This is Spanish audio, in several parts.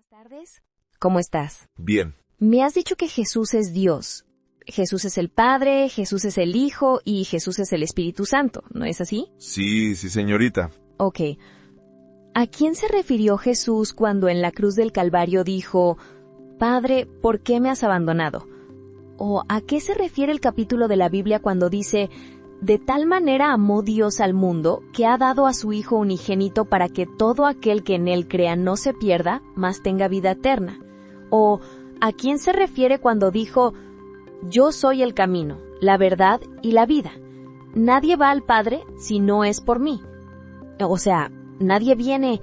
Tardes. ¿Cómo estás? Bien. Me has dicho que Jesús es Dios. Jesús es el Padre, Jesús es el Hijo y Jesús es el Espíritu Santo, ¿no es así? Sí, señorita. Ok. ¿A quién se refirió Jesús cuando en la cruz del Calvario dijo, Padre, ¿por qué me has abandonado? ¿O a qué se refiere el capítulo de la Biblia cuando dice, de tal manera amó Dios al mundo que ha dado a su Hijo unigénito para que todo aquel que en él crea no se pierda, mas tenga vida eterna? ¿O a quién se refiere cuando dijo, yo soy el camino, la verdad y la vida? Nadie va al Padre si no es por mí. O sea, nadie viene.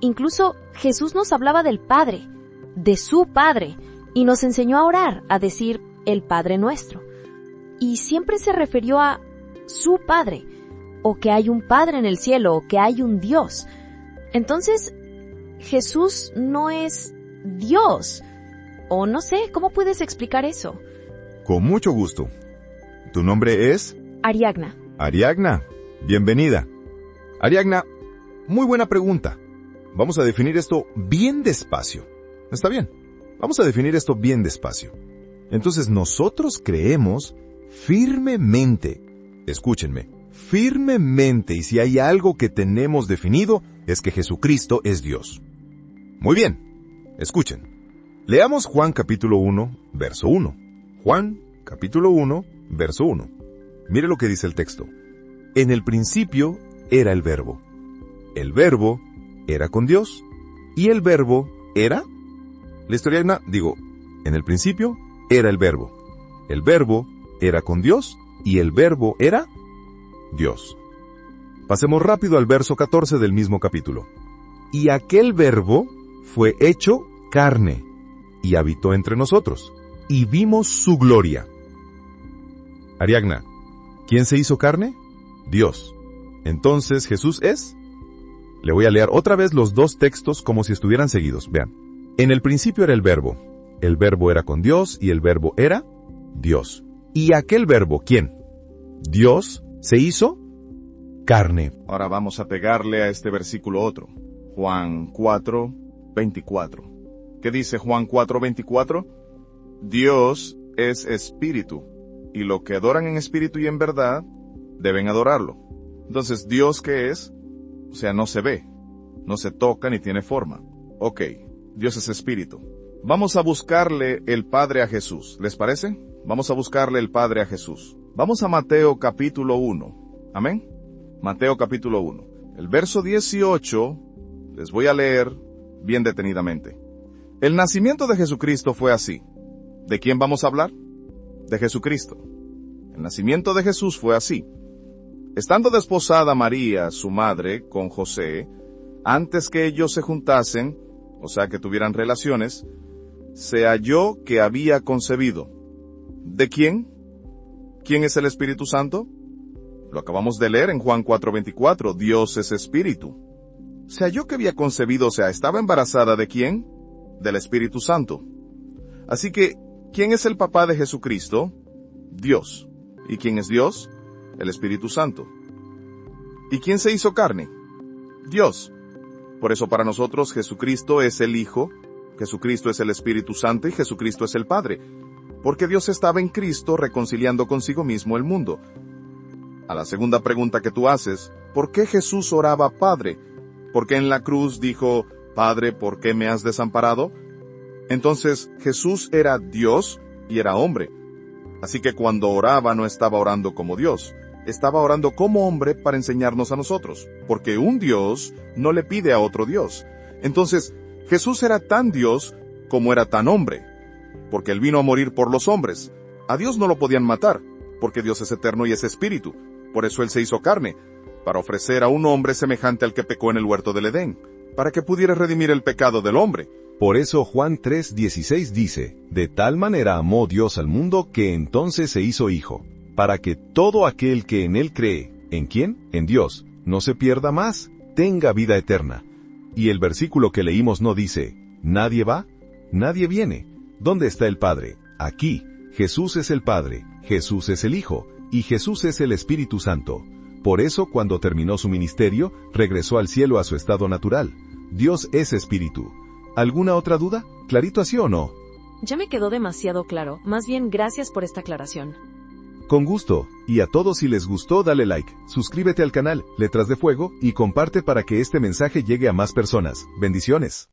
Incluso Jesús nos hablaba del Padre, de su Padre, y nos enseñó a orar, a decir el Padre nuestro. Y siempre se refirió a su Padre, o que hay un Padre en el cielo, o que hay un Dios. Entonces, Jesús no es Dios. O no sé, ¿cómo puedes explicar eso? Con mucho gusto. ¿Tu nombre es? Ariadna. Ariadna. Bienvenida. Ariadna, muy buena pregunta. Vamos a definir esto bien despacio. ¿Está bien? Vamos a definir esto bien despacio. Entonces nosotros creemos firmemente, escúchenme, firmemente, y si hay algo que tenemos definido, es que Jesucristo es Dios. Muy bien, escuchen. Leamos Juan capítulo 1, verso 1. Juan capítulo 1, verso 1. Mire lo que dice el texto. En el principio era el Verbo. El Verbo era con Dios. ¿Y el Verbo era? Listo, Ariadna, en el principio era el Verbo. El Verbo era con Dios y el Verbo era Dios. Pasemos rápido al verso 14 del mismo capítulo. Y aquel Verbo fue hecho carne y habitó entre nosotros, y vimos su gloria. Ariadna, ¿quién se hizo carne? Dios. Entonces, ¿Jesús es? Le voy a leer otra vez los dos textos como si estuvieran seguidos. Vean. En el principio era el Verbo era con Dios y el Verbo era Dios. Y aquel Verbo, ¿quién? Dios se hizo carne. Ahora vamos a pegarle a este versículo otro. Juan 4, 24. ¿Qué dice Juan 4, 24? Dios es espíritu, y lo que adoran en espíritu y en verdad, deben adorarlo. Entonces, ¿Dios qué es? O sea, no se ve, no se toca ni tiene forma. Ok, Dios es espíritu. Vamos a buscarle el Padre a Jesús, ¿les parece? Vamos a buscarle el Padre a Jesús. Vamos a Mateo capítulo 1. ¿Amén? Mateo capítulo 1. El verso 18, les voy a leer bien detenidamente. El nacimiento de Jesucristo fue así. ¿De quién vamos a hablar? De Jesucristo. El nacimiento de Jesús fue así. Estando desposada María, su madre, con José, antes que ellos se juntasen, o sea que tuvieran relaciones, se halló que había concebido. ¿De quién? ¿Quién es el Espíritu Santo? Lo acabamos de leer en Juan 4:24, Dios es Espíritu. Se halló que había concebido, o sea, ¿estaba embarazada de quién? Del Espíritu Santo. Así que, ¿quién es el papá de Jesucristo? Dios. ¿Y quién es Dios? El Espíritu Santo. ¿Y quién se hizo carne? Dios. Por eso para nosotros Jesucristo es el Hijo, Jesucristo es el Espíritu Santo y Jesucristo es el Padre. Porque Dios estaba en Cristo reconciliando consigo mismo el mundo. A la segunda pregunta que tú haces, ¿por qué Jesús oraba Padre? ¿Por qué en la cruz dijo, Padre, ¿por qué me has desamparado? Entonces, Jesús era Dios y era hombre. Así que cuando oraba no estaba orando como Dios, estaba orando como hombre para enseñarnos a nosotros, porque un Dios no le pide a otro Dios. Entonces, Jesús era tan Dios como era tan hombre, porque Él vino a morir por los hombres. A Dios no lo podían matar, porque Dios es eterno y es espíritu. Por eso Él se hizo carne, para ofrecer a un hombre semejante al que pecó en el huerto del Edén, para que pudiera redimir el pecado del hombre. Por eso Juan 3:16 dice, de tal manera amó Dios al mundo que entonces se hizo hijo, para que todo aquel que en él cree, ¿en quién? En Dios, no se pierda más, tenga vida eterna. Y el versículo que leímos no dice, ¿nadie va? Nadie viene. ¿Dónde está el Padre? Aquí. Jesús es el Padre, Jesús es el Hijo, y Jesús es el Espíritu Santo. Por eso, cuando terminó su ministerio, regresó al cielo a su estado natural. Dios es espíritu. ¿Alguna otra duda? ¿Clarito así o no? Ya me quedó demasiado claro. Más bien, gracias por esta aclaración. Con gusto. Y a todos, si les gustó, dale like, suscríbete al canal Letras de Fuego y comparte para que este mensaje llegue a más personas. Bendiciones.